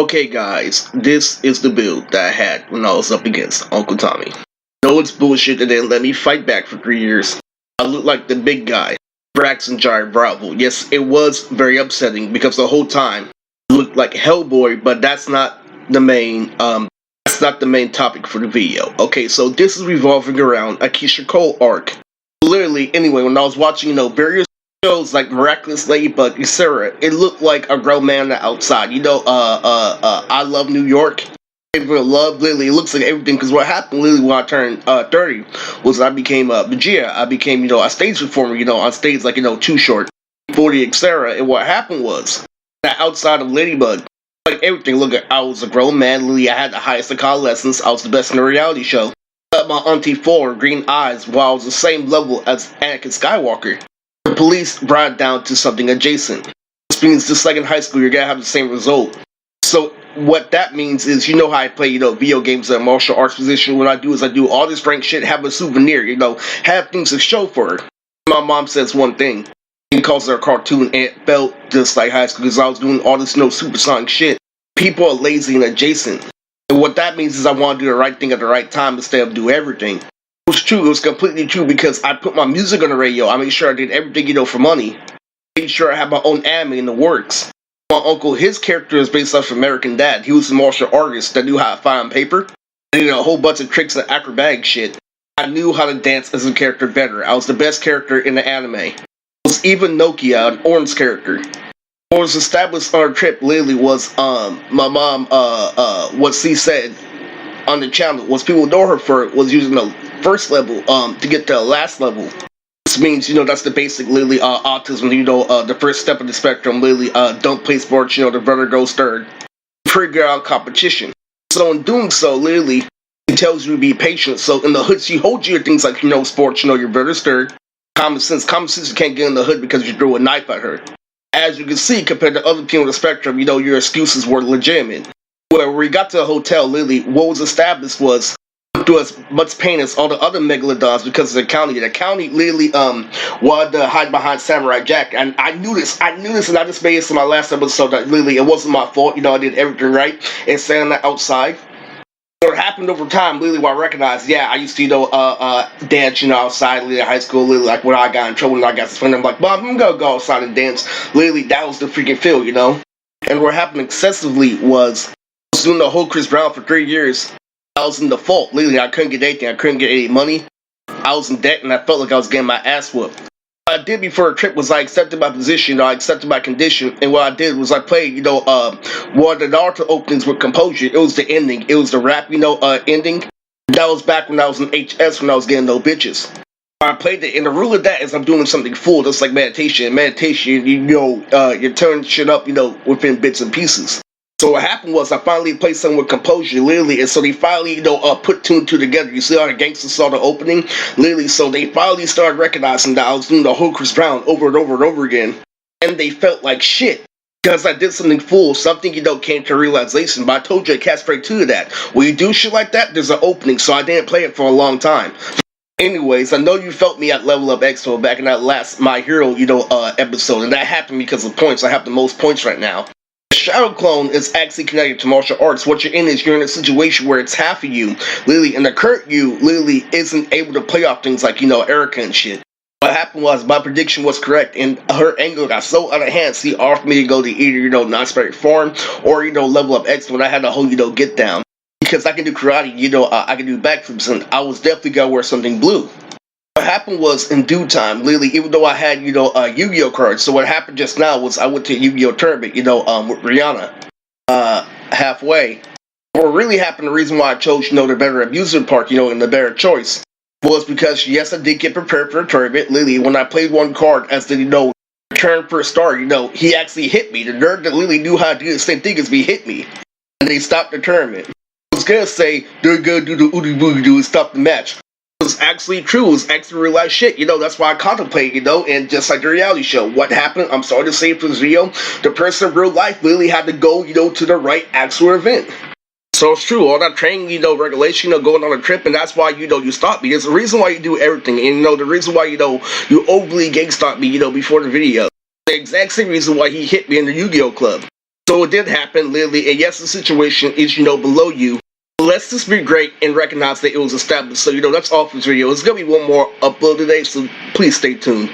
Okay guys, this is the build that I had when I was up against Uncle Tommy. No, it's bullshit that didn't let me fight back for 3 years. I look like the big guy, Braxton Giant Bravo. Yes, it was very upsetting because the whole time I looked like Hellboy, but that's not the main topic for the video. Okay, so this is revolving around a Keisha Cole arc. Literally, anyway, when I was watching, various shows like Miraculous Ladybug, etc., it looked like a grown man on the outside. I Love New York. Everyone loved Lily. It looks like everything, because what happened literally when I turned 30 was I became a Vegeta. I became, a stage performer, on stage like, Too Short, 40, etc. And what happened was that outside of Ladybug, like everything, look, I was a grown man. Lily, I had the highest of lessons. I was the best in the reality show. But my auntie Four, green eyes, while I was the same level as Anakin Skywalker. The police brought it down to something adjacent. This means just like in high school, you're gonna have the same result. So what that means is, you know how I play, video games at martial arts position. What I do is I do all this rank shit, have a souvenir, have things to show for her. My mom says one thing, and calls it a cartoon, and it felt just like high school because I was doing all this, supersonic shit. People are lazy and adjacent. And what that means is I want to do the right thing at the right time instead of do everything. It was true, it was completely true, because I put my music on the radio. I made sure I did everything, for money. I made sure I had my own anime in the works. My uncle, his character is based off of American Dad. He was a martial artist that knew how to find paper. And did a whole bunch of tricks and acrobatic shit. I knew how to dance as a character better. I was the best character in the anime. It was even Nokia, an orange character. What was established on our trip lately was my mom, what she said on the channel was people know her for was using the first level to get to the last level. This means, that's the basic Lily autism, the first step of the spectrum. Lily, don't play sports, the brother goes third. Figure out competition. So in doing so, Lily, it tells you to be patient. So in the hood, she holds you to things like, sports, your brother's third. Common sense you can't get in the hood because you threw a knife at her. As you can see, compared to other people on the spectrum, your excuses were legitimate. When we got to the hotel, Lily, what was established was do as much pain as all the other megalodons because of the county. The county literally wanted to hide behind Samurai Jack, and I knew this, and I just made this in my last episode that literally it wasn't my fault. I did everything right and staying on the outside. What happened over time, literally, what I recognized, I used to, dance, outside, literally, high school, literally, like, when I got in trouble and I got suspended, I'm like, Mom, I'm gonna go outside and dance. Literally, that was the freaking feel, And what happened excessively was, I was doing the whole Chris Brown for 3 years. I was in default, literally, I couldn't get anything, I couldn't get any money. I was in debt, and I felt like I was getting my ass whooped. What I did before the trip was I accepted my position, I accepted my condition, and what I did was I played, one of the Naruto openings with composure. It was the ending, it was the rap, ending. That was back when I was in HS, when I was getting no bitches. I played it, and the rule of that is I'm doing something full, just like meditation. Meditation, you turn shit up, within bits and pieces. So what happened was I finally played something with composure, literally, and so they finally, put two and two together. You see how the gangsters saw the opening? Literally, so they finally started recognizing that I was doing the whole Chris Brown over and over and over again. And they felt like shit. Because I did something full, something, came to realization. But I told you a catchphrase to that. When you do shit like that, there's an opening, so I didn't play it for a long time. Anyways, I know you felt me at Level Up Expo back in that last My Hero, episode. And that happened because of points. I have the most points right now. Shadow Clone is actually connected to martial arts. What you're in is you're in a situation where it's half of you, Lily, and the current you, Lily, isn't able to play off things like, Erica and shit. What happened was my prediction was correct, and her anger got so out of hand, she offered me to go to either, Non-Spirit Farm or, Level Up X when I had the whole, get down. Because I can do karate, I can do backflips, and I was definitely gonna wear something blue. What happened was, in due time, literally, even though I had, Yu-Gi-Oh cards, so what happened just now was I went to a Yu-Gi-Oh tournament, with Rihanna, halfway. What really happened, the reason why I chose, the better amusement park, and the better choice, was because, yes, I did get prepared for the tournament. Literally, when I played one card as the, turn for a star, he actually hit me. The nerd that Lily knew how to do the same thing as me hit me. And they stopped the tournament. I was gonna say, they're gonna do the ooty booty do and stop the match. It was actually true. It was actually real life shit. That's why I contemplate, and just like the reality show. What happened, I'm sorry to say for this video, the person in real life really had to go, to the right actual event. So it's true, all that training, regulation, going on a trip, and that's why, you stop me. There's a reason why you do everything, and, the reason why, you overly gang stalk me, before the video. The exact same reason why he hit me in the Yu-Gi-Oh club. So it did happen, literally, and yes, the situation is, below you. Let's just be great and recognize that it was established. So, that's all for this video. There's going to be one more upload today, so please stay tuned.